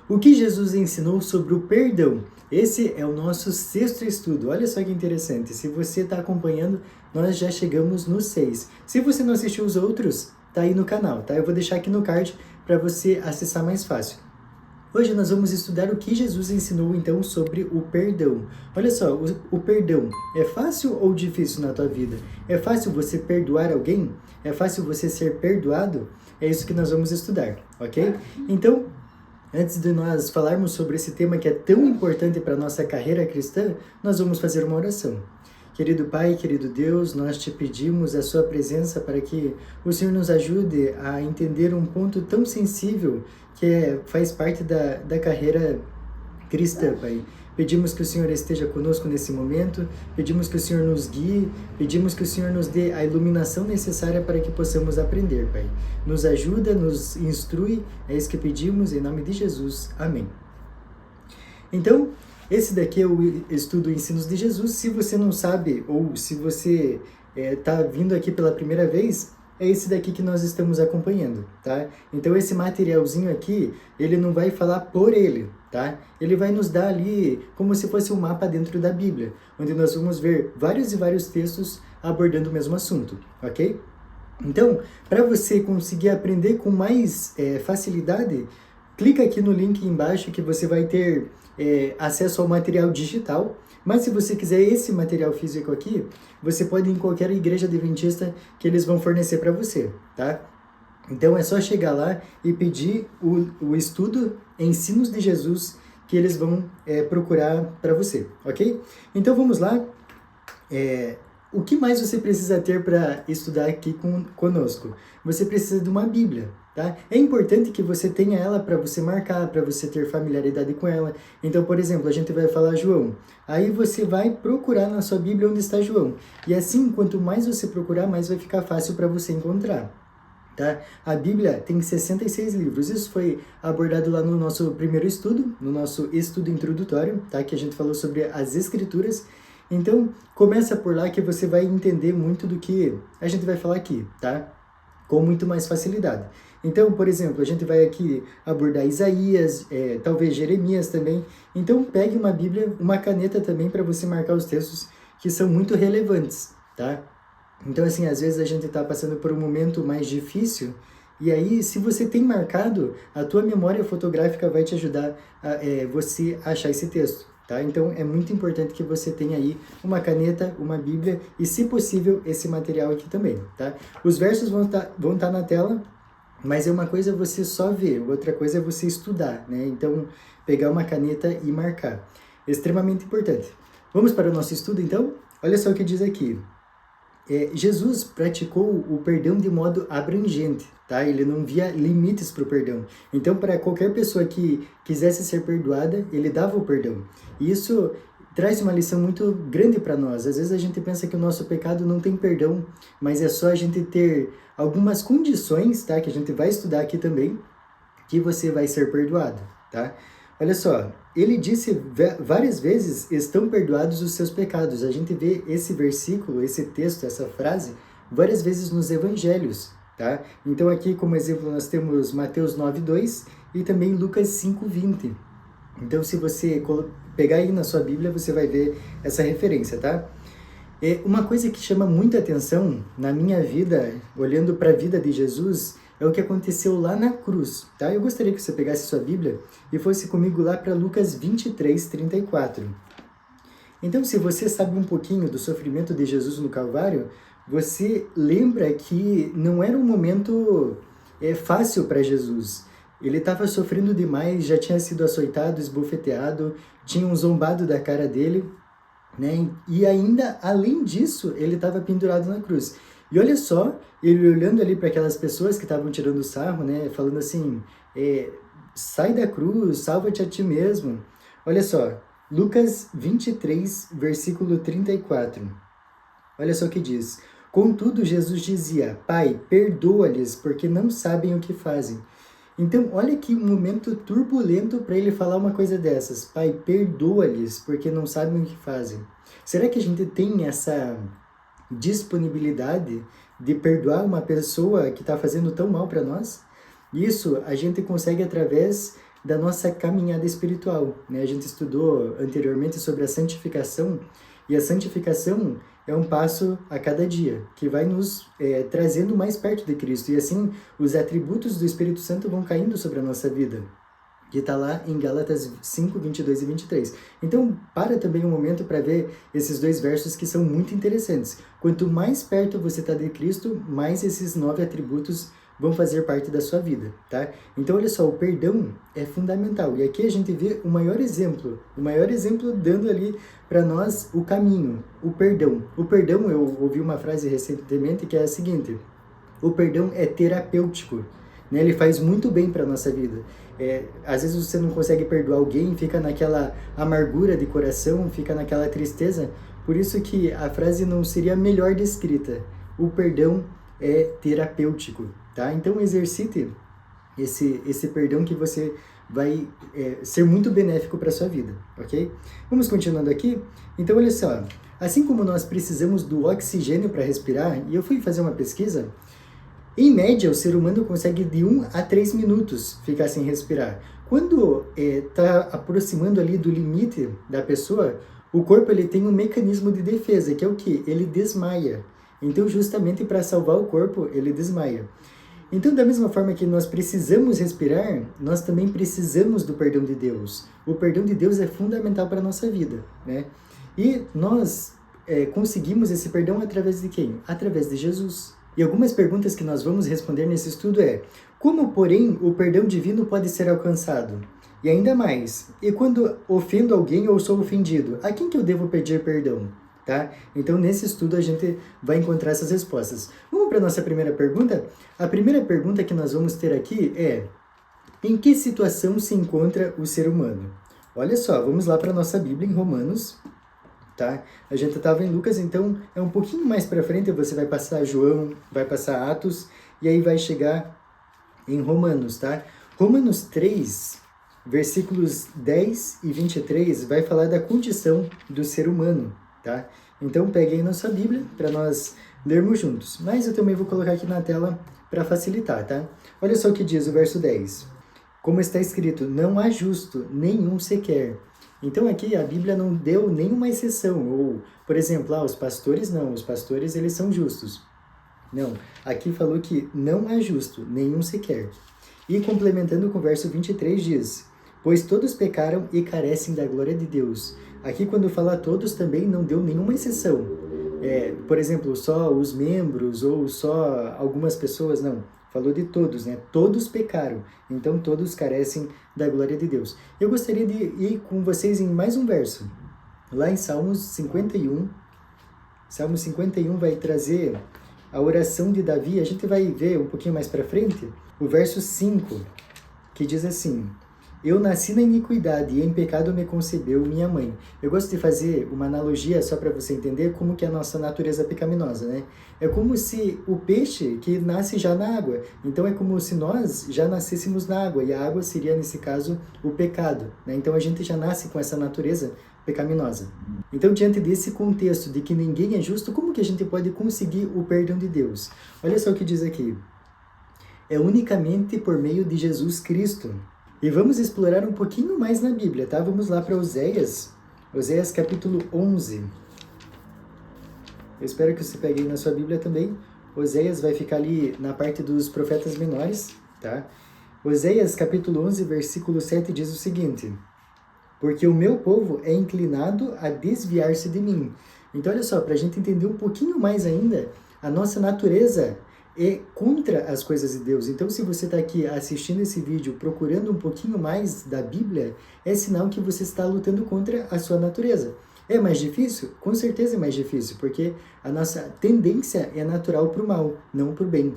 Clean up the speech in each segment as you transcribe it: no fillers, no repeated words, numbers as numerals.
O que Jesus ensinou sobre o perdão? Esse é o nosso sexto estudo. Olha só que interessante. Se você está acompanhando, nós já chegamos no 6. Se você não assistiu os outros, tá aí no canal, tá? Eu vou deixar aqui no card para você acessar mais fácil. Hoje nós vamos estudar o que Jesus ensinou então sobre o perdão. Olha só, o perdão é fácil ou difícil na tua vida? É fácil você perdoar alguém? É fácil você ser perdoado? É isso que nós vamos estudar, ok? Então, antes de nós falarmos sobre esse tema que é tão importante para a nossa carreira cristã, nós vamos fazer uma oração. Querido Pai, querido Deus, nós te pedimos a sua presença para que o Senhor nos ajude a entender um ponto tão sensível que faz parte da carreira cristã, Pai. Pedimos que o Senhor esteja conosco nesse momento, pedimos que o Senhor nos guie, pedimos que o Senhor nos dê a iluminação necessária para que possamos aprender, Pai. Nos ajuda, nos instrui, é isso que pedimos, em nome de Jesus. Amém. Então, esse daqui é o estudo Ensinos de Jesus. Se você não sabe, ou se você está vindo aqui pela primeira vez, é esse daqui que nós estamos acompanhando, tá? Então, esse materialzinho aqui, ele não vai falar por ele, tá? Ele vai nos dar ali como se fosse um mapa dentro da Bíblia, onde nós vamos ver vários e vários textos abordando o mesmo assunto, ok? Então, para você conseguir aprender com mais facilidade, clica aqui no link embaixo que você vai ter acesso ao material digital. Mas se você quiser esse material físico aqui, você pode ir em qualquer igreja adventista que eles vão fornecer para você, tá? Então é só chegar lá e pedir o estudo Ensinos de Jesus que eles vão procurar para você, ok? Então vamos lá. O que mais você precisa ter para estudar aqui conosco? Você precisa de uma Bíblia, tá? É importante que você tenha ela para você marcar, para você ter familiaridade com ela. Então, por exemplo, a gente vai falar João. Aí você vai procurar na sua Bíblia onde está João. E assim, quanto mais você procurar, mais vai ficar fácil para você encontrar. Tá? A Bíblia tem 66 livros. Isso foi abordado lá no nosso primeiro estudo, no nosso estudo introdutório, tá? Que a gente falou sobre as Escrituras. Então, começa por lá que você vai entender muito do que a gente vai falar aqui, tá? Com muito mais facilidade. Então, por exemplo, a gente vai aqui abordar Isaías, talvez Jeremias também. Então, pegue uma Bíblia, uma caneta também para você marcar os textos que são muito relevantes, tá? Então, assim, às vezes a gente está passando por um momento mais difícil e aí, se você tem marcado, a tua memória fotográfica vai te ajudar a você achar esse texto, tá? Então, é muito importante que você tenha aí uma caneta, uma Bíblia e, se possível, esse material aqui também, tá? Os versos vão tá na tela, mas uma coisa é você só ver, outra coisa é você estudar, né? Então, pegar uma caneta e marcar. Extremamente importante. Vamos para o nosso estudo, então? Olha só o que diz aqui. Jesus praticou o perdão de modo abrangente, tá? Ele não via limites para o perdão. Então, para qualquer pessoa que quisesse ser perdoada, ele dava o perdão. E isso traz uma lição muito grande para nós. Às vezes a gente pensa que o nosso pecado não tem perdão, mas é só a gente ter algumas condições, tá? Que a gente vai estudar aqui também, que você vai ser perdoado, tá? Olha só, ele disse várias vezes, estão perdoados os seus pecados. A gente vê esse versículo, esse texto, essa frase, várias vezes nos evangelhos, tá? Então aqui como exemplo nós temos Mateus 9:2 e também Lucas 5:20. Então se você pegar aí na sua Bíblia, você vai ver essa referência, tá? Uma coisa que chama muita atenção na minha vida, olhando para a vida de Jesus, é o que aconteceu lá na cruz, tá? Eu gostaria que você pegasse sua Bíblia e fosse comigo lá para Lucas 23:34. Então, se você sabe um pouquinho do sofrimento de Jesus no Calvário, você lembra que não era um momento fácil para Jesus. Ele estava sofrendo demais, já tinha sido açoitado, esbofeteado, tinham zombado da cara dele, né? E ainda, além disso, ele estava pendurado na cruz. E olha só, ele olhando ali para aquelas pessoas que estavam tirando sarro, né? Falando assim, sai da cruz, salva-te a ti mesmo. Olha só, Lucas 23, versículo 34. Olha só o que diz. Contudo, Jesus dizia, Pai, perdoa-lhes, porque não sabem o que fazem. Então, olha que momento turbulento para ele falar uma coisa dessas. Pai, perdoa-lhes, porque não sabem o que fazem. Será que a gente tem essa disponibilidade de perdoar uma pessoa que está fazendo tão mal para nós? Isso a gente consegue através da nossa caminhada espiritual, né? A gente estudou anteriormente sobre a santificação, e a santificação é um passo a cada dia, que vai nos trazendo mais perto de Cristo, e assim os atributos do Espírito Santo vão caindo sobre a nossa vida, que está lá em Gálatas 5, 22 e 23. Então, para também um momento para ver esses dois versos que são muito interessantes. Quanto mais perto você está de Cristo, mais esses 9 atributos vão fazer parte da sua vida, tá? Então, olha só, o perdão é fundamental. E aqui a gente vê o maior exemplo dando ali para nós o caminho, o perdão. O perdão, eu ouvi uma frase recentemente que é a seguinte: o perdão é terapêutico, né? Ele faz muito bem para a nossa vida. Às vezes você não consegue perdoar alguém, fica naquela amargura de coração, fica naquela tristeza. Por isso que a frase não seria melhor descrita. O perdão é terapêutico, tá? Então exercite esse perdão que você vai ser muito benéfico para a sua vida, ok? Vamos continuando aqui? Então olha só, assim como nós precisamos do oxigênio para respirar, e eu fui fazer uma pesquisa, em média, o ser humano consegue de 1 a 3 minutos ficar sem respirar. Quando está aproximando ali do limite da pessoa, o corpo ele tem um mecanismo de defesa, que é o quê? Ele desmaia. Então, justamente para salvar o corpo, ele desmaia. Então, da mesma forma que nós precisamos respirar, nós também precisamos do perdão de Deus. O perdão de Deus é fundamental para a nossa vida, né? E nós conseguimos esse perdão através de quem? Através de Jesus. E algumas perguntas que nós vamos responder nesse estudo como, porém, o perdão divino pode ser alcançado? E ainda mais, e quando ofendo alguém ou sou ofendido, a quem que eu devo pedir perdão? Tá? Então, nesse estudo, a gente vai encontrar essas respostas. Vamos para a nossa primeira pergunta? A primeira pergunta que nós vamos ter aqui é: em que situação se encontra o ser humano? Olha só, vamos lá para a nossa Bíblia em Romanos. Tá? A gente estava em Lucas, então é um pouquinho mais para frente, você vai passar João, vai passar Atos, e aí vai chegar em Romanos, tá? Romanos 3, versículos 10 e 23, vai falar da condição do ser humano, tá? Então pegue aí na sua Bíblia para nós lermos juntos, mas eu também vou colocar aqui na tela para facilitar, tá? Olha só o que diz o verso 10. Como está escrito, não há justo, nenhum sequer. Então aqui a Bíblia não deu nenhuma exceção, ou, por exemplo, os pastores não, os pastores eles são justos. Não, aqui falou que não há justo, nenhum sequer. E complementando com o verso 23 diz: pois todos pecaram e carecem da glória de Deus. Aqui quando fala todos também não deu nenhuma exceção. Por exemplo, só os membros ou só algumas pessoas, não. Falou de todos, né? Todos pecaram, então todos carecem da glória de Deus. Eu gostaria de ir com vocês em mais um verso. Lá em Salmos 51. Salmos 51 vai trazer a oração de Davi. A gente vai ver um pouquinho mais para frente o verso 5, que diz assim: eu nasci na iniquidade e em pecado me concebeu minha mãe. Eu gosto de fazer uma analogia só para você entender como que é a nossa natureza pecaminosa, né? É como se o peixe que nasce já na água. Então é como se nós já nascêssemos na água, e a água seria, nesse caso, o pecado, né? Então a gente já nasce com essa natureza pecaminosa. Então, diante desse contexto de que ninguém é justo, como que a gente pode conseguir o perdão de Deus? Olha só o que diz aqui: é unicamente por meio de Jesus Cristo. E vamos explorar um pouquinho mais na Bíblia, tá? Vamos lá para Oséias capítulo 11. Eu espero que você pegue aí na sua Bíblia também. Oséias vai ficar ali na parte dos profetas menores, tá? Oséias capítulo 11, versículo 7 diz o seguinte: porque o meu povo é inclinado a desviar-se de mim. Então, olha só, para a gente entender um pouquinho mais ainda, a nossa natureza é contra as coisas de Deus. Então, se você está aqui assistindo esse vídeo, procurando um pouquinho mais da Bíblia, é sinal que você está lutando contra a sua natureza. É mais difícil? Com certeza é mais difícil, porque a nossa tendência é natural para o mal, não para o bem.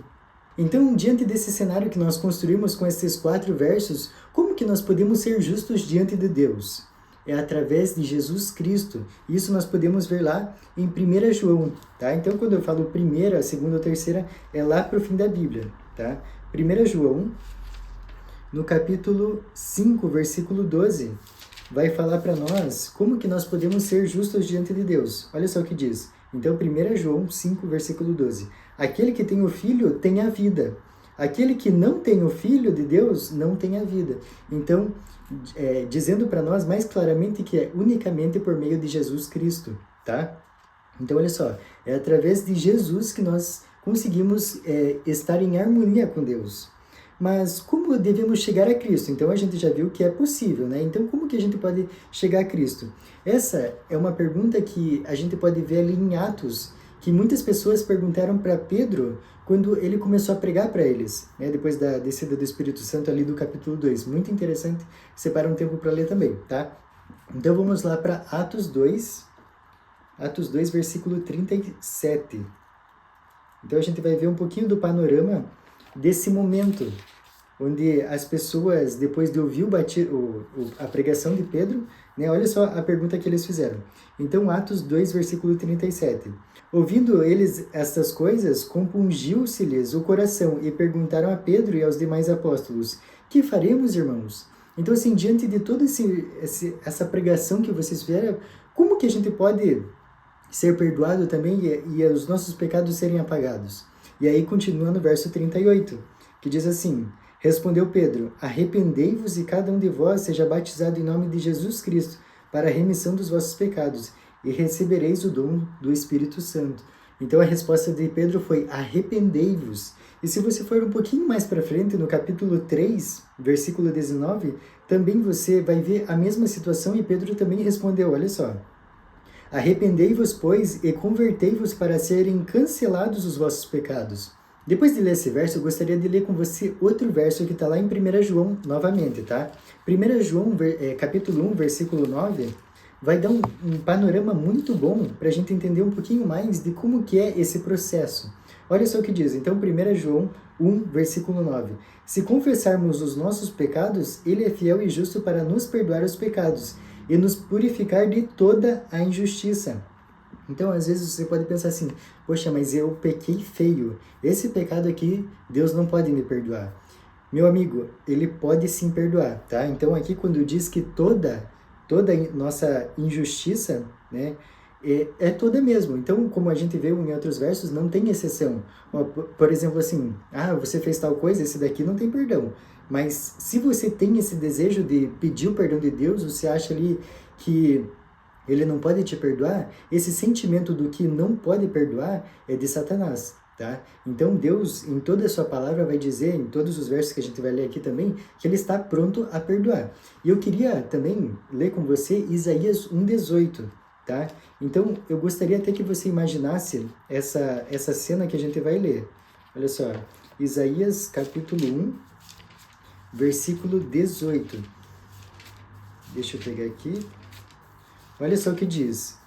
Então, diante desse cenário que nós construímos com esses 4 versos, como que nós podemos ser justos diante de Deus? É através de Jesus Cristo. Isso nós podemos ver lá em 1 João, tá? Então, quando eu falo primeira, segunda ou terceira, é lá para o fim da Bíblia, tá? 1 João, no capítulo 5, versículo 12, vai falar para nós como que nós podemos ser justos diante de Deus. Olha só o que diz. Então, 1 João 5, versículo 12. Aquele que tem o Filho tem a vida. aquele que não tem o Filho de Deus não tem a vida. Então, dizendo para nós mais claramente que é unicamente por meio de Jesus Cristo, tá? Então, olha só, é através de Jesus que nós conseguimos estar em harmonia com Deus. Mas como devemos chegar a Cristo? Então, a gente já viu que é possível, né? Então, como que a gente pode chegar a Cristo? Essa é uma pergunta que a gente pode ver ali em Atos, que muitas pessoas perguntaram para Pedro quando ele começou a pregar para eles, né? Depois da descida do Espírito Santo ali do capítulo 2. Muito interessante, separa um tempo para ler também, tá? Então, vamos lá para Atos 2, versículo 37. Então, a gente vai ver um pouquinho do panorama desse momento, onde as pessoas, depois de ouvir a pregação de Pedro, né, olha só a pergunta que eles fizeram. Então, Atos 2, versículo 37. Ouvindo eles estas coisas, compungiu-se-lhes o coração e perguntaram a Pedro e aos demais apóstolos, que faremos, irmãos? Então, assim, diante de toda essa pregação que vocês fizeram, como que a gente pode ser perdoado também e os nossos pecados serem apagados? E aí continua no verso 38, que diz assim, respondeu Pedro, arrependei-vos e cada um de vós seja batizado em nome de Jesus Cristo para a remissão dos vossos pecados e recebereis o dom do Espírito Santo. Então a resposta de Pedro foi arrependei-vos. E se você for um pouquinho mais para frente, no capítulo 3, versículo 19, também você vai ver a mesma situação e Pedro também respondeu, olha só. Arrependei-vos, pois, e convertei-vos para serem cancelados os vossos pecados. Depois de ler esse verso, eu gostaria de ler com você outro verso que está lá em 1 João, novamente, tá? 1 João, capítulo 1, versículo 9, vai dar um panorama muito bom para a gente entender um pouquinho mais de como que é esse processo. Olha só o que diz. Então, 1 João 1, versículo 9. Se confessarmos os nossos pecados, ele é fiel e justo para nos perdoar os pecados e nos purificar de toda a injustiça. Então, às vezes você pode pensar assim, poxa, mas eu pequei feio. Esse pecado aqui, Deus não pode me perdoar. Meu amigo, ele pode sim perdoar, tá? Então, aqui quando diz que toda nossa injustiça, né, é toda mesmo. Então, como a gente vê em outros versos, não tem exceção. Por exemplo, assim, você fez tal coisa, esse daqui não tem perdão. Mas se você tem esse desejo de pedir o perdão de Deus, você acha ali que ele não pode te perdoar, esse sentimento do que não pode perdoar é de Satanás, tá? Então Deus, em toda a sua palavra, vai dizer, em todos os versos que a gente vai ler aqui também, que ele está pronto a perdoar. E eu queria também ler com você Isaías 1,18, tá? Então eu gostaria até que você imaginasse essa cena que a gente vai ler. Olha só, Isaías capítulo 1, versículo 18. Deixa eu pegar aqui. Olha só o que diz.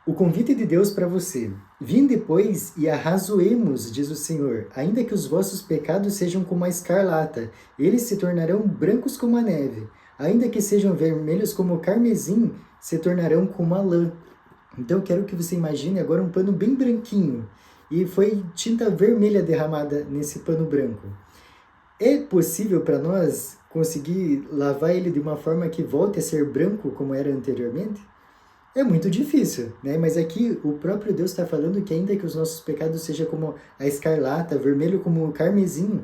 O convite de Deus para você. Vinde, pois, e arrazoemos, diz o Senhor, ainda que os vossos pecados sejam como a escarlata, eles se tornarão brancos como a neve. Ainda que sejam vermelhos como o carmesim, se tornarão como a lã. Então eu quero que você imagine agora um pano bem branquinho. E foi tinta vermelha derramada nesse pano branco. É possível para nós conseguir lavar ele de uma forma que volte a ser branco como era anteriormente? É muito difícil, né? Mas aqui o próprio Deus está falando que ainda que os nossos pecados sejam como a escarlata, vermelho como o carmesim,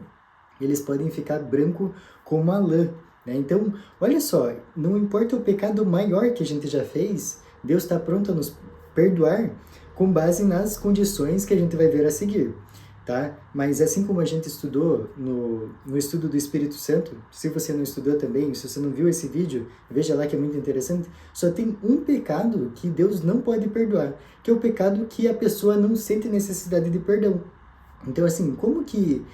eles podem ficar branco como a lã, né? Então, olha só, não importa o pecado maior que a gente já fez, Deus está pronto a nos perdoar com base nas condições que a gente vai ver a seguir. Tá? Mas assim como a gente estudou no estudo do Espírito Santo, se você não estudou também, se você não viu esse vídeo, veja lá que é muito interessante, só tem um pecado que Deus não pode perdoar, que é o pecado que a pessoa não sente necessidade de perdão. Então assim, como que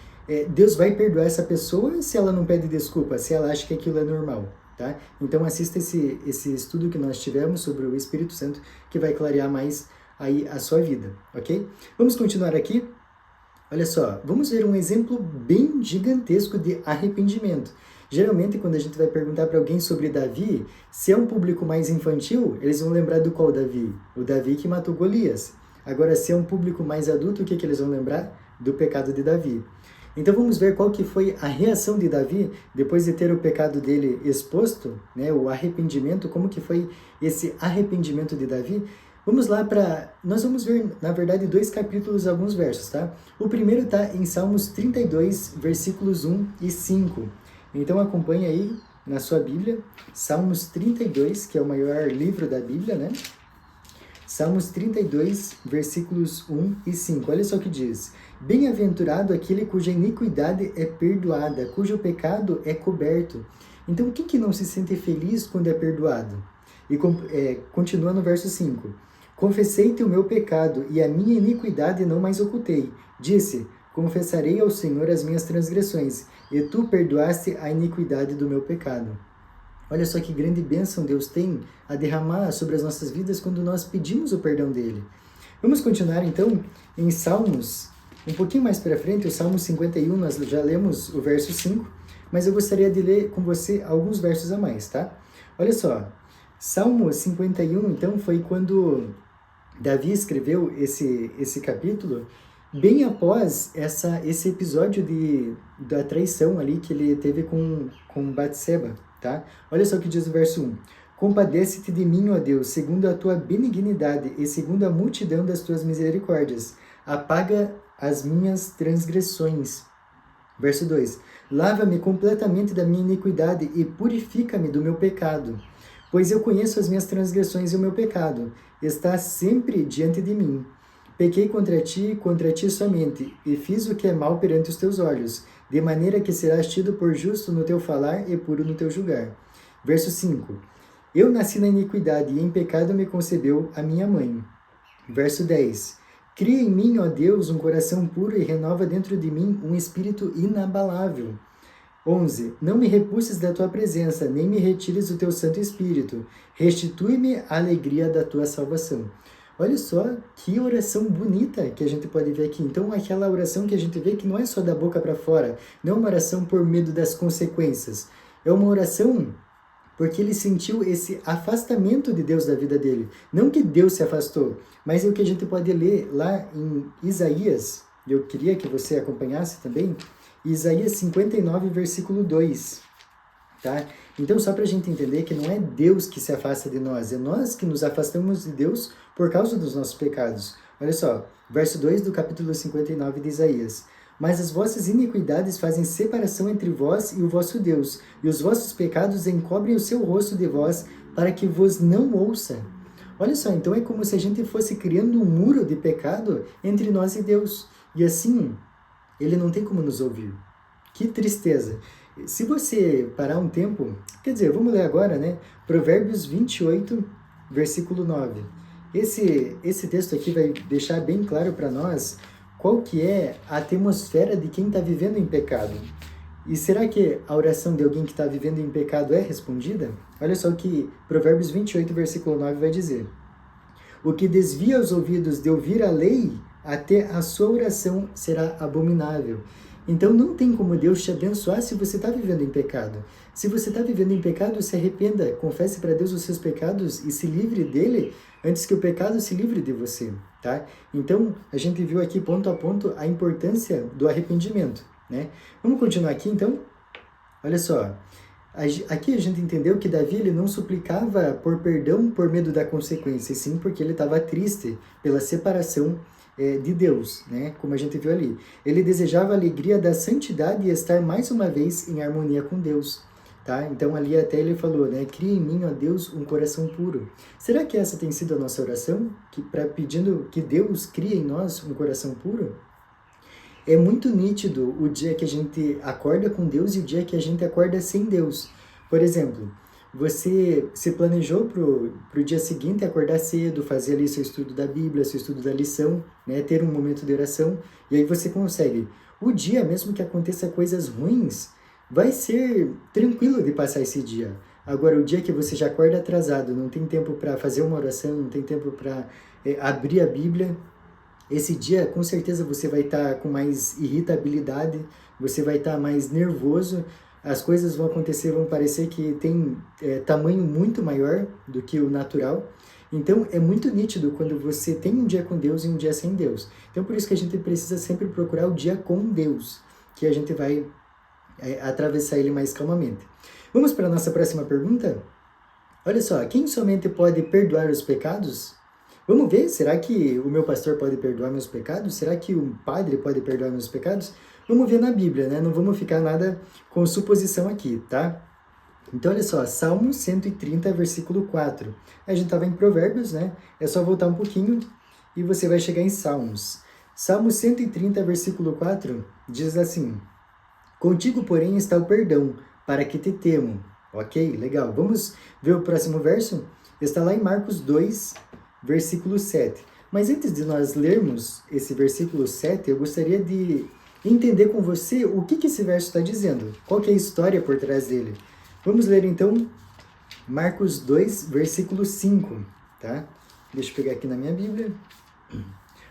Deus vai perdoar essa pessoa se ela não pede desculpa, se ela acha que aquilo é normal? Tá? Então assista esse estudo que nós tivemos sobre o Espírito Santo, que vai clarear mais aí a sua vida, ok? Vamos continuar aqui. Olha só, vamos ver um exemplo bem gigantesco de arrependimento. Geralmente, quando a gente vai perguntar para alguém sobre Davi, se é um público mais infantil, eles vão lembrar do qual Davi? O Davi que matou Golias. Agora, se é um público mais adulto, o que eles vão lembrar? Do pecado de Davi. Então vamos ver qual que foi a reação de Davi depois de ter o pecado dele exposto, né, o arrependimento, como que foi esse arrependimento de Davi. Vamos lá para... Nós vamos ver, na verdade, 2 capítulos, alguns versos, tá? O primeiro está em Salmos 32, versículos 1 e 5. Então acompanhe aí na sua Bíblia, Salmos 32, que é o maior livro da Bíblia, né? Salmos 32, versículos 1 e 5. Olha só o que diz. Bem-aventurado aquele cuja iniquidade é perdoada, cujo pecado é coberto. Então, quem que não se sente feliz quando é perdoado? E continua no verso 5. Confessei-te o meu pecado e a minha iniquidade não mais ocultei. Disse, confessarei ao Senhor as minhas transgressões, e tu perdoaste a iniquidade do meu pecado. Olha só que grande bênção Deus tem a derramar sobre as nossas vidas quando nós pedimos o perdão dele. Vamos continuar então em Salmos, um pouquinho mais para frente, o Salmo 51, nós já lemos o verso 5, mas eu gostaria de ler com você alguns versos a mais, tá? Olha só, Salmo 51, então, foi quando Davi escreveu esse capítulo, bem após esse episódio da traição ali que ele teve com Batseba, tá? Olha só o que diz o verso 1. Compadece-te de mim, ó Deus, segundo a tua benignidade e segundo a multidão das tuas misericórdias. Apaga as minhas transgressões. Verso 2. Lava-me completamente da minha iniquidade e purifica-me do meu pecado. Pois eu conheço as minhas transgressões e o meu pecado. Está sempre diante de mim. Pequei contra ti somente, e fiz o que é mal perante os teus olhos, de maneira que serás tido por justo no teu falar e puro no teu julgar. Verso 5. Eu nasci na iniquidade, e em pecado me concebeu a minha mãe. Verso 10. Cria em mim, ó Deus, um coração puro e renova dentro de mim um espírito inabalável. 11. Não me repulses da tua presença, nem me retires o teu Santo Espírito. Restitui-me a alegria da tua salvação. Olha só que oração bonita que a gente pode ver aqui. Então, aquela oração que a gente vê que não é só da boca para fora, não é uma oração por medo das consequências. É uma oração porque ele sentiu esse afastamento de Deus da vida dele. Não que Deus se afastou, mas é o que a gente pode ler lá em Isaías. Eu queria que você acompanhasse também. Isaías 59, versículo 2. Tá? Então, só para a gente entender que não é Deus que se afasta de nós, é nós que nos afastamos de Deus por causa dos nossos pecados. Olha só, verso 2 do capítulo 59 de Isaías. Mas as vossas iniquidades fazem separação entre vós e o vosso Deus, e os vossos pecados encobrem o seu rosto de vós, para que vos não ouça. Olha só, então é como se a gente fosse criando um muro de pecado entre nós e Deus. E assim, ele não tem como nos ouvir. Que tristeza! Se você parar um tempo, quer dizer, vamos ler agora, né? Provérbios 28, versículo 9. Esse texto aqui vai deixar bem claro para nós qual que é a atmosfera de quem está vivendo em pecado. E será que a oração de alguém que está vivendo em pecado é respondida? Olha só o que Provérbios 28, versículo 9 vai dizer. O que desvia os ouvidos de ouvir a lei, até a sua oração será abominável. Então não tem como Deus te abençoar se você está vivendo em pecado. Se você está vivendo em pecado, se arrependa, confesse para Deus os seus pecados e se livre dele antes que o pecado se livre de você, tá? Então, a gente viu aqui ponto a ponto a importância do arrependimento, né? Vamos continuar aqui então? Olha só, aqui a gente entendeu que Davi ele não suplicava por perdão por medo da consequência, sim porque ele estava triste pela separação de Deus, né? Como a gente viu ali. Ele desejava a alegria da santidade e estar mais uma vez em harmonia com Deus, tá? Então ali até ele falou, né? Cria em mim, ó Deus, um coração puro. Será que essa tem sido a nossa oração? Pedindo que Deus crie em nós um coração puro? É muito nítido o dia que a gente acorda com Deus e o dia que a gente acorda sem Deus. Por exemplo, você se planejou para o dia seguinte acordar cedo, fazer ali seu estudo da Bíblia, seu estudo da lição, né, ter um momento de oração, e aí você consegue. O dia, mesmo que aconteça coisas ruins, vai ser tranquilo de passar esse dia. Agora, o dia que você já acorda atrasado, não tem tempo para fazer uma oração, não tem tempo para abrir a Bíblia, esse dia, com certeza, você vai estar com mais irritabilidade, você vai estar mais nervoso, as coisas vão acontecer, vão parecer que tem tamanho muito maior do que o natural. Então, é muito nítido quando você tem um dia com Deus e um dia sem Deus. Então, por isso que a gente precisa sempre procurar o dia com Deus, que a gente vai atravessar ele mais calmamente. Vamos para a nossa próxima pergunta? Olha só, quem somente pode perdoar os pecados? Vamos ver, será que o meu pastor pode perdoar meus pecados? Será que o padre pode perdoar meus pecados? Vamos ver na Bíblia, né? Não vamos ficar nada com suposição aqui, tá? Então, olha só, Salmo 130, versículo 4. A gente estava em Provérbios, né? É só voltar um pouquinho e você vai chegar em Salmos. Salmo 130, versículo 4, diz assim: Contigo, porém, está o perdão, para que te temo. Ok, legal. Vamos ver o próximo verso? Está lá em Marcos 2, versículo 7. Mas antes de nós lermos esse versículo 7, eu gostaria de entender com você o que esse verso está dizendo. Qual que é a história por trás dele? Vamos ler então Marcos 2, versículo 5, tá? Deixa eu pegar aqui na minha Bíblia.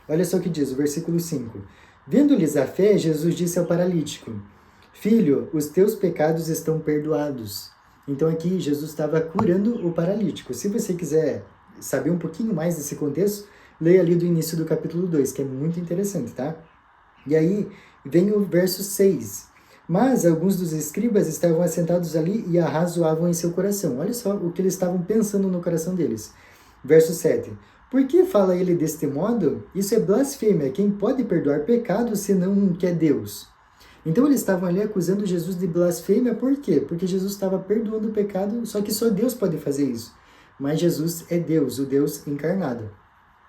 Olha só o que diz o versículo 5. Vendo-lhes a fé, Jesus disse ao paralítico: Filho, os teus pecados estão perdoados. Então aqui Jesus estava curando o paralítico. Se você quiser saber um pouquinho mais desse contexto, leia ali do início do capítulo 2, que é muito interessante, tá? E aí vem o verso 6. Mas alguns dos escribas estavam assentados ali e arrazoavam em seu coração. Olha só o que eles estavam pensando no coração deles. Verso 7. Por que fala ele deste modo? Isso é blasfêmia. Quem pode perdoar pecados senão que é Deus? Então eles estavam ali acusando Jesus de blasfêmia. Por quê? Porque Jesus estava perdoando o pecado, só que só Deus pode fazer isso. Mas Jesus é Deus, o Deus encarnado.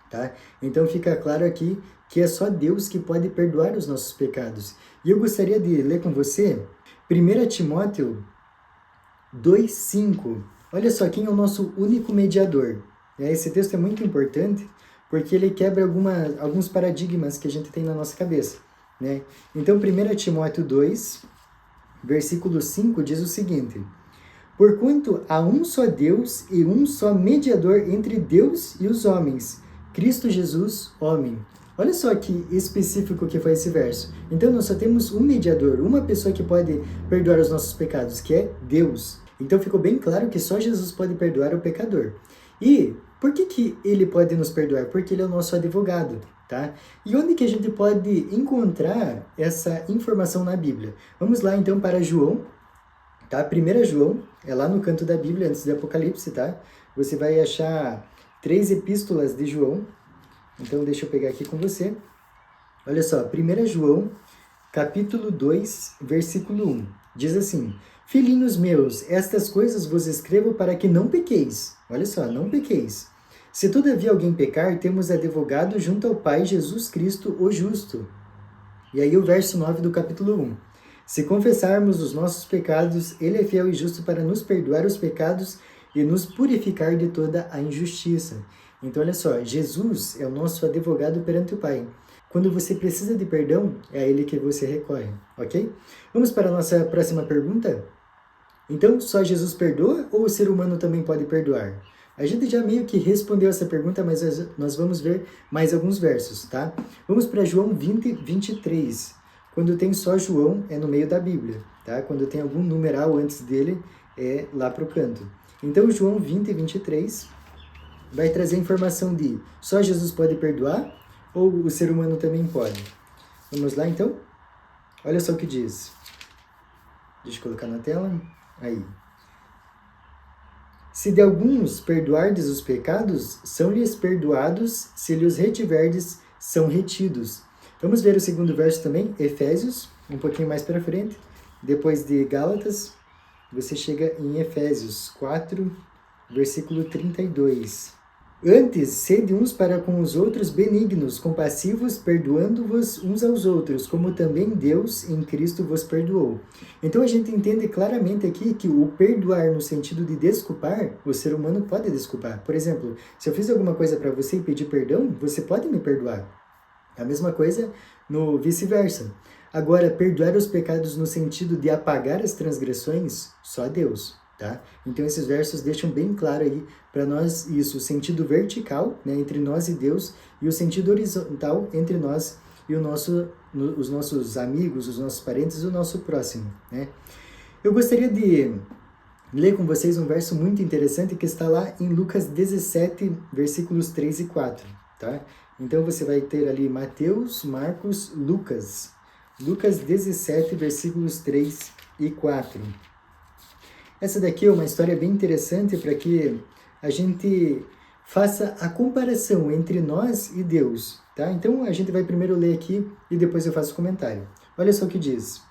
Tá? Então fica claro aqui que é só Deus que pode perdoar os nossos pecados. E eu gostaria de ler com você 1 Timóteo 2,5. Olha só quem é o nosso único mediador. Esse texto é muito importante porque ele quebra alguns paradigmas que a gente tem na nossa cabeça. Né? Então 1 Timóteo 2, versículo 5 diz o seguinte: Porquanto há um só Deus e um só mediador entre Deus e os homens, Cristo Jesus, homem. Olha só que específico que foi esse verso. Então nós só temos um mediador, uma pessoa que pode perdoar os nossos pecados, que é Deus. Então ficou bem claro que só Jesus pode perdoar o pecador. E por que ele pode nos perdoar? Porque ele é o nosso advogado, tá? E onde que a gente pode encontrar essa informação na Bíblia? Vamos lá então para João, tá? 1 João, é lá no canto da Bíblia, antes do Apocalipse, tá? Você vai achar 3 epístolas de João. Então, deixa eu pegar aqui com você. Olha só, 1 João, capítulo 2, versículo 1. Diz assim: Filhinhos meus, estas coisas vos escrevo para que não pequeis. Olha só, não pequeis. Se todavia alguém pecar, temos advogado junto ao Pai, Jesus Cristo, o justo. E aí o verso 9 do capítulo 1. Se confessarmos os nossos pecados, Ele é fiel e justo para nos perdoar os pecados e nos purificar de toda a injustiça. Então, olha só, Jesus é o nosso advogado perante o Pai. Quando você precisa de perdão, é a Ele que você recorre, ok? Vamos para a nossa próxima pergunta? Então, só Jesus perdoa ou o ser humano também pode perdoar? A gente já meio que respondeu essa pergunta, mas nós vamos ver mais alguns versos, tá? Vamos para João 20, 23. Quando tem só João, é no meio da Bíblia, tá? Quando tem algum numeral antes dele, é lá para o canto. Então, João 20, 23 vai trazer a informação de só Jesus pode perdoar ou o ser humano também pode? Vamos lá, então? Olha só o que diz. Deixa eu colocar na tela. Aí. Se de alguns perdoardes os pecados, são-lhes perdoados, se lhes retiverdes, são retidos. Vamos ver o segundo verso também, Efésios, um pouquinho mais para frente. Depois de Gálatas, você chega em Efésios 4, versículo 32. Antes, sede uns para com os outros benignos, compassivos, perdoando-vos uns aos outros, como também Deus em Cristo vos perdoou. Então a gente entende claramente aqui que o perdoar no sentido de desculpar, o ser humano pode desculpar. Por exemplo, se eu fiz alguma coisa para você e pedir perdão, você pode me perdoar. A mesma coisa no vice-versa. Agora, perdoar os pecados no sentido de apagar as transgressões, só Deus. Tá? Então esses versos deixam bem claro aí para nós isso, o sentido vertical, né, entre nós e Deus, e o sentido horizontal entre nós e os nossos amigos, os nossos parentes e o nosso próximo. Né? Eu gostaria de ler com vocês um verso muito interessante que está lá em Lucas 17, versículos 3 e 4. Tá? Então você vai ter ali Mateus, Marcos, Lucas. Lucas 17, versículos 3 e 4. Essa daqui é uma história bem interessante para que a gente faça a comparação entre nós e Deus, tá? Então a gente vai primeiro ler aqui e depois eu faço o comentário. Olha só o que diz.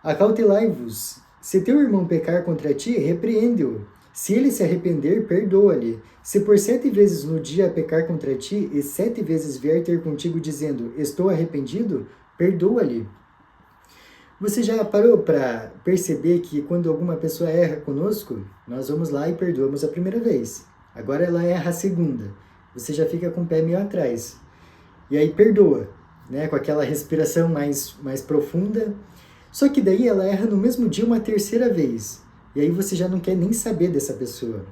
Acautelai-vos. Se teu irmão pecar contra ti, repreende-o. Se ele se arrepender, perdoa-lhe. Se por 7 vezes no dia pecar contra ti, e 7 vezes vier ter contigo dizendo, estou arrependido, perdoa-lhe. Você já parou para perceber que quando alguma pessoa erra conosco, nós vamos lá e perdoamos a primeira vez. Agora ela erra a segunda. Você já fica com o pé meio atrás. E aí perdoa, né? Com aquela respiração mais profunda. Só que daí ela erra no mesmo dia uma terceira vez. E aí você já não quer nem saber dessa pessoa.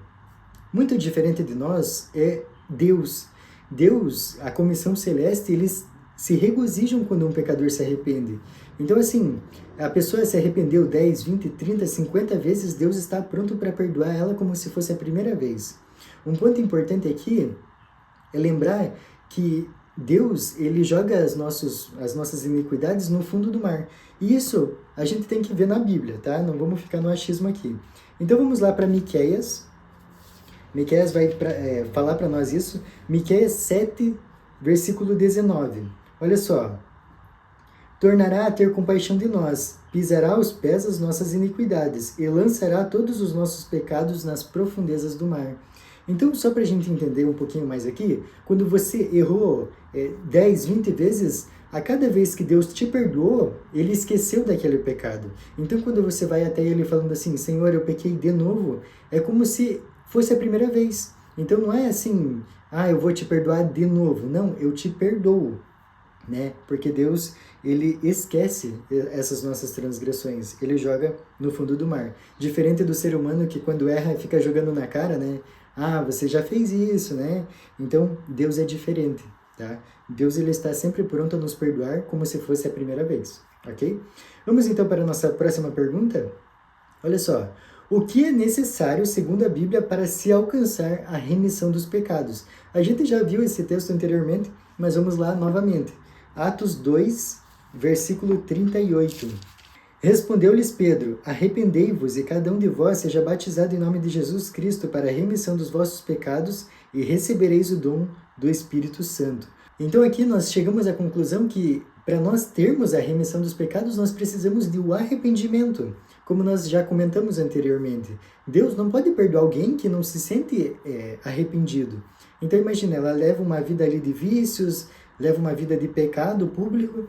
Muito diferente de nós é Deus. Deus, a comissão celeste, eles se regozijam quando um pecador se arrepende. Então, assim, a pessoa se arrependeu 10, 20, 30, 50 vezes, Deus está pronto para perdoar ela como se fosse a primeira vez. Um ponto importante aqui é lembrar que Deus, ele joga as nossas iniquidades no fundo do mar. E isso a gente tem que ver na Bíblia, tá? Não vamos ficar no achismo aqui. Então vamos lá para Miqueias. Miqueias vai falar para nós isso. Miqueias 7, versículo 19. Olha só. Tornará a ter compaixão de nós, pisará aos pés as nossas iniquidades e lançará todos os nossos pecados nas profundezas do mar. Então, só para a gente entender um pouquinho mais aqui, quando você errou 10, 20 vezes, a cada vez que Deus te perdoou, Ele esqueceu daquele pecado. Então, quando você vai até Ele falando assim, Senhor, eu pequei de novo, é como se fosse a primeira vez. Então, não é assim, eu vou te perdoar de novo. Não, eu te perdoo, né? Porque Deus, Ele esquece essas nossas transgressões. Ele joga no fundo do mar. Diferente do ser humano que quando erra fica jogando na cara, né? Você já fez isso, né? Então, Deus é diferente, tá? Deus, ele está sempre pronto a nos perdoar como se fosse a primeira vez, ok? Vamos então para a nossa próxima pergunta? Olha só. O que é necessário, segundo a Bíblia, para se alcançar a remissão dos pecados? A gente já viu esse texto anteriormente, mas vamos lá novamente. Atos 2, versículo 38. Respondeu-lhes Pedro, arrependei-vos e cada um de vós seja batizado em nome de Jesus Cristo para a remissão dos vossos pecados e recebereis o dom do Espírito Santo. Então aqui nós chegamos à conclusão que para nós termos a remissão dos pecados nós precisamos de um arrependimento, como nós já comentamos anteriormente. Deus não pode perdoar alguém que não se sente arrependido. Então imagina, ela leva uma vida ali de vícios, leva uma vida de pecado público,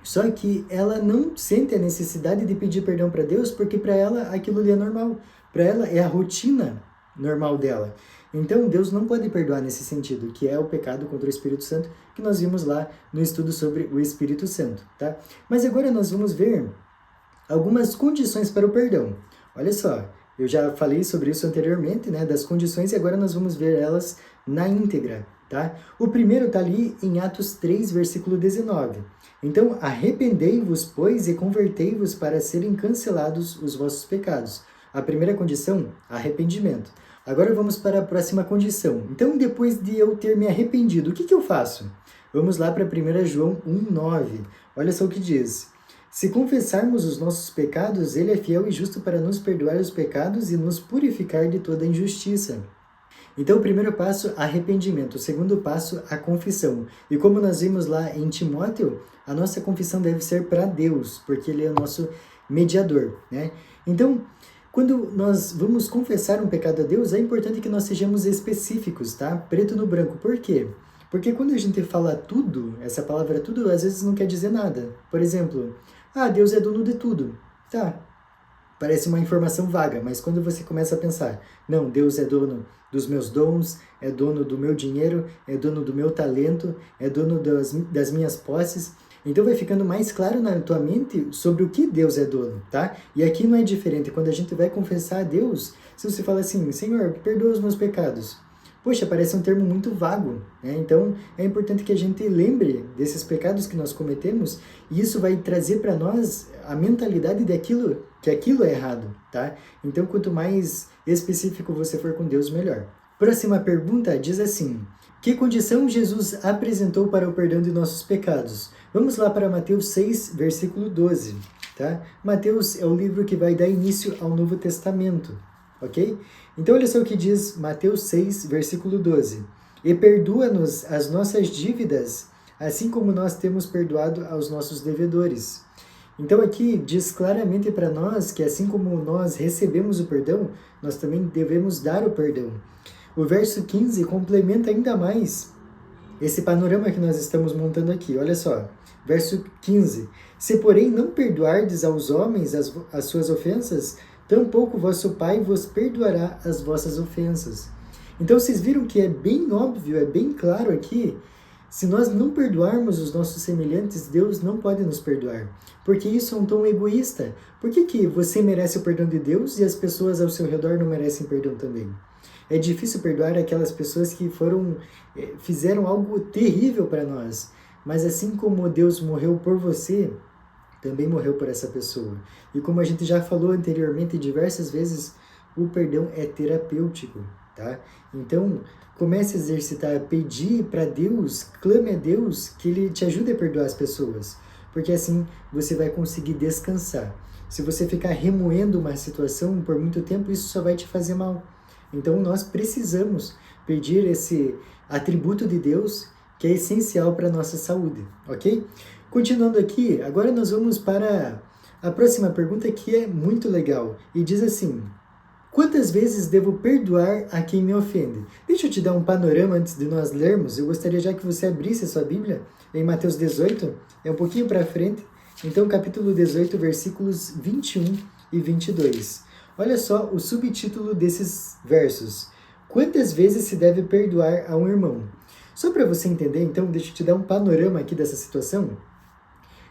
só que ela não sente a necessidade de pedir perdão para Deus, porque para ela aquilo ali é normal. Para ela é a rotina normal dela. Então Deus não pode perdoar nesse sentido, que é o pecado contra o Espírito Santo, que nós vimos lá no estudo sobre o Espírito Santo, tá? Mas agora nós vamos ver algumas condições para o perdão. Olha só, eu já falei sobre isso anteriormente, né, das condições, e agora nós vamos ver elas na íntegra, tá? O primeiro está ali em Atos 3, versículo 19. Então, arrependei-vos, pois, e convertei-vos para serem cancelados os vossos pecados. A primeira condição, arrependimento. Agora vamos para a próxima condição. Então, depois de eu ter me arrependido, o que eu faço? Vamos lá para 1 João 1,9. Olha só o que diz. Se confessarmos os nossos pecados, Ele é fiel e justo para nos perdoar os pecados e nos purificar de toda injustiça. Então, o primeiro passo, arrependimento. O segundo passo, a confissão. E como nós vimos lá em Timóteo, a nossa confissão deve ser para Deus, porque Ele é o nosso mediador, né? Então, quando nós vamos confessar um pecado a Deus, é importante que nós sejamos específicos, tá? Preto no branco. Por quê? Porque quando a gente fala tudo, essa palavra tudo, às vezes não quer dizer nada. Por exemplo, Deus é dono de tudo. Tá, parece uma informação vaga, mas quando você começa a pensar, não, Deus é dono dos meus dons, é dono do meu dinheiro, é dono do meu talento, é dono das minhas posses, então vai ficando mais claro na tua mente sobre o que Deus é dono, tá? E aqui não é diferente, quando a gente vai confessar a Deus, se você fala assim, Senhor, perdoa os meus pecados, poxa, parece um termo muito vago, né? Então é importante que a gente lembre desses pecados que nós cometemos e isso vai trazer para nós a mentalidade daquilo, que aquilo é errado, tá? Então quanto mais específico você for com Deus, melhor. Próxima pergunta diz assim, que condição Jesus apresentou para o perdão de nossos pecados? Vamos lá para Mateus 6, versículo 12, tá? Mateus é o livro que vai dar início ao Novo Testamento. ok? Então olha só o que diz Mateus 6, versículo 12. E perdoa-nos as nossas dívidas, assim como nós temos perdoado aos nossos devedores. Então aqui diz claramente para nós que assim como nós recebemos o perdão, nós também devemos dar o perdão. O verso 15 complementa ainda mais esse panorama que nós estamos montando aqui. Olha só, verso 15. Se, porém, não perdoardes aos homens as suas ofensas, tampouco vosso Pai vos perdoará as vossas ofensas. Então, vocês viram que é bem óbvio, é bem claro aqui, se nós não perdoarmos os nossos semelhantes, Deus não pode nos perdoar. Porque isso é um tom egoísta. Por que você merece o perdão de Deus e as pessoas ao seu redor não merecem perdão também? É difícil perdoar aquelas pessoas que fizeram algo terrível para nós. Mas assim como Deus morreu por você, também morreu por essa pessoa. E como a gente já falou anteriormente diversas vezes, o perdão é terapêutico, tá? Então, comece a exercitar, pedir para Deus, clame a Deus que Ele te ajude a perdoar as pessoas. Porque assim você vai conseguir descansar. Se você ficar remoendo uma situação por muito tempo, isso só vai te fazer mal. Então, nós precisamos pedir esse atributo de Deus que é essencial para a nossa saúde, ok? Continuando aqui, agora nós vamos para a próxima pergunta que é muito legal e diz assim: quantas vezes devo perdoar a quem me ofende? Deixa eu te dar um panorama antes de nós lermos. Eu gostaria já que você abrisse a sua Bíblia em Mateus 18, é um pouquinho para frente. Então, capítulo 18, versículos 21 e 22. Olha só o subtítulo desses versos. Quantas vezes se deve perdoar a um irmão? Só para você entender, então, deixa eu te dar um panorama aqui dessa situação.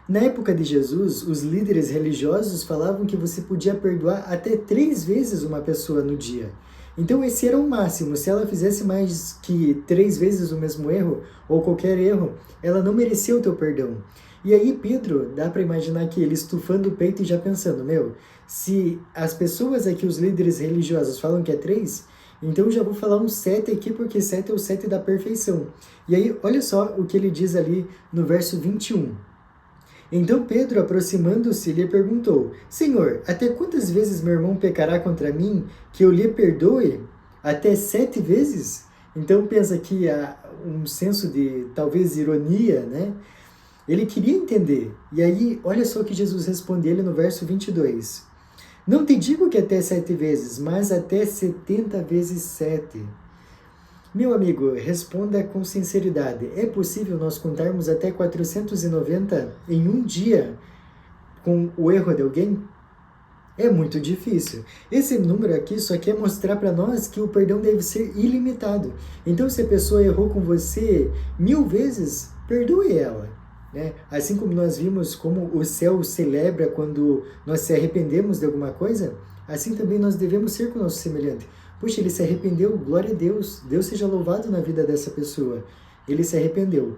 Na época de Jesus, os líderes religiosos falavam que você podia perdoar até 3 vezes uma pessoa no dia. Então esse era o máximo. Se ela fizesse mais que 3 vezes o mesmo erro, ou qualquer erro, ela não merecia o teu perdão. E aí Pedro, dá para imaginar que ele estufando o peito e já pensando, se as pessoas aqui, os líderes religiosos, falam que é 3, então eu já vou falar um 7 aqui, porque 7 é o 7 da perfeição. E aí, olha só o que ele diz ali no verso 21. Então Pedro, aproximando-se, lhe perguntou: Senhor, até quantas vezes meu irmão pecará contra mim, que eu lhe perdoe? Até 7 vezes? Então pensa que há um senso de, talvez, ironia, né? Ele queria entender. E aí, olha só o que Jesus responde ele no verso 22. Não te digo que até 7 vezes, mas até 70 vezes 7. Meu amigo, responda com sinceridade. É possível nós contarmos até 490 em um dia com o erro de alguém? É muito difícil. Esse número aqui só quer mostrar para nós que o perdão deve ser ilimitado. Então, se a pessoa errou com você 1000 vezes, perdoe ela. Né? Assim como nós vimos como o céu celebra quando nós se arrependemos de alguma coisa, assim também nós devemos ser com o nosso semelhante. Puxa, ele se arrependeu, glória a Deus. Deus seja louvado na vida dessa pessoa. Ele se arrependeu.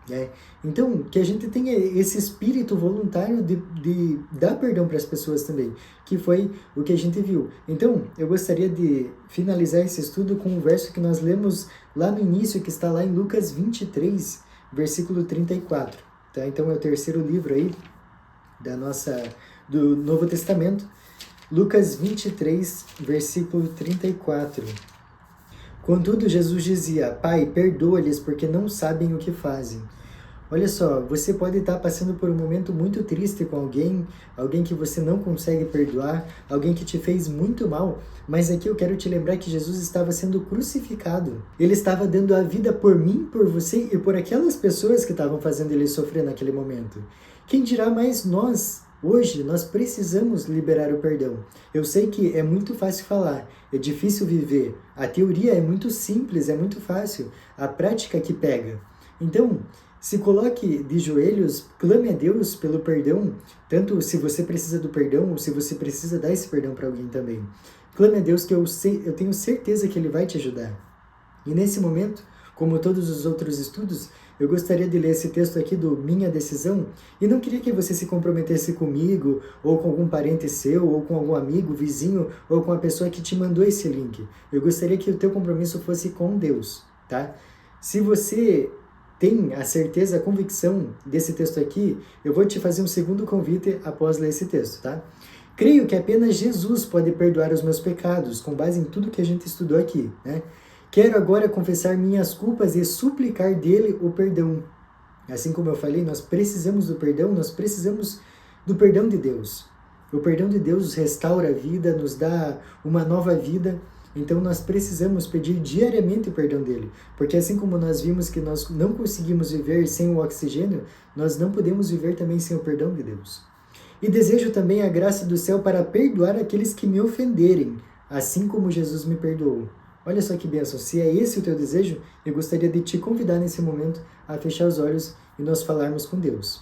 Né? Então, que a gente tenha esse espírito voluntário de dar perdão para as pessoas também, que foi o que a gente viu. Então, eu gostaria de finalizar esse estudo com um verso que nós lemos lá no início, que está lá em Lucas 23, versículo 34. Tá? Então, é o terceiro livro aí do Novo Testamento. Lucas 23, versículo 34. Contudo, Jesus dizia: Pai, perdoa-lhes porque não sabem o que fazem. Olha só, você pode estar passando por um momento muito triste com alguém que você não consegue perdoar, alguém que te fez muito mal, mas aqui eu quero te lembrar que Jesus estava sendo crucificado. Ele estava dando a vida por mim, por você e por aquelas pessoas que estavam fazendo ele sofrer naquele momento. Quem dirá mais nós? Hoje, nós precisamos liberar o perdão. Eu sei que é muito fácil falar, é difícil viver. A teoria é muito simples, é muito fácil. A prática que pega. Então, se coloque de joelhos, clame a Deus pelo perdão, tanto se você precisa do perdão ou se você precisa dar esse perdão para alguém também. Clame a Deus que eu tenho certeza que Ele vai te ajudar. E nesse momento, como todos os outros estudos, eu gostaria de ler esse texto aqui do Minha Decisão e não queria que você se comprometesse comigo, ou com algum parente seu, ou com algum amigo, vizinho, ou com a pessoa que te mandou esse link. Eu gostaria que o teu compromisso fosse com Deus, tá? Se você tem a certeza, a convicção desse texto aqui, eu vou te fazer um segundo convite após ler esse texto, tá? Creio que apenas Jesus pode perdoar os meus pecados, com base em tudo que a gente estudou aqui, né? Quero agora confessar minhas culpas e suplicar dele o perdão. Assim como eu falei, nós precisamos do perdão, nós precisamos do perdão de Deus. O perdão de Deus restaura a vida, nos dá uma nova vida. Então nós precisamos pedir diariamente o perdão dele. Porque assim como nós vimos que nós não conseguimos viver sem o oxigênio, nós não podemos viver também sem o perdão de Deus. E desejo também a graça do céu para perdoar aqueles que me ofenderem, assim como Jesus me perdoou. Olha só que bênção, se é esse o teu desejo, eu gostaria de te convidar nesse momento a fechar os olhos e nós falarmos com Deus.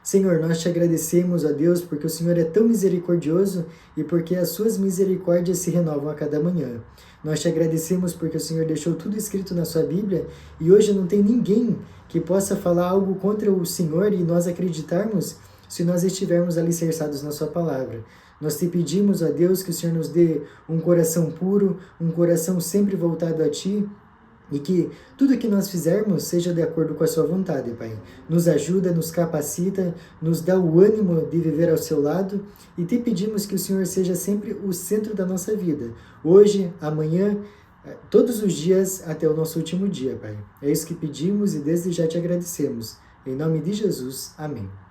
Senhor, nós te agradecemos, ó Deus, porque o Senhor é tão misericordioso e porque as suas misericórdias se renovam a cada manhã. Nós te agradecemos porque o Senhor deixou tudo escrito na sua Bíblia e hoje não tem ninguém que possa falar algo contra o Senhor e nós acreditarmos se nós estivermos alicerçados na sua palavra. Nós te pedimos, ó Deus, que o Senhor nos dê um coração puro, um coração sempre voltado a Ti, e que tudo que nós fizermos seja de acordo com a sua vontade, Pai. Nos ajuda, nos capacita, nos dá o ânimo de viver ao seu lado, e te pedimos que o Senhor seja sempre o centro da nossa vida. Hoje, amanhã, todos os dias, até o nosso último dia, Pai. É isso que pedimos e desde já te agradecemos. Em nome de Jesus, amém.